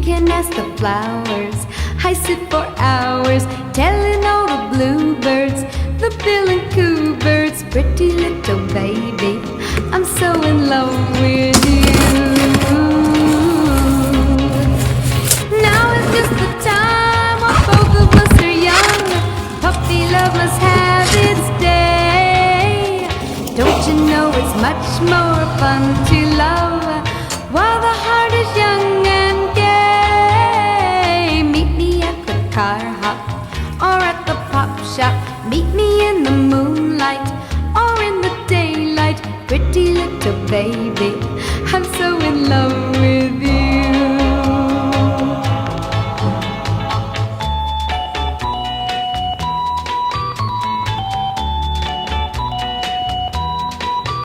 can ask the flowers. I sit for hours telling all the bluebirds, the bill and coo birds, pretty little baby, I'm so in love with you. Now is just the time when both of us are young. Puppy love must have its day. Don't you know it's much more fun to love while the heart is young and gay? Meet me at the car hop or at the pop shop. Meet me in the moonlight or in the daylight. Pretty little baby, I'm so in love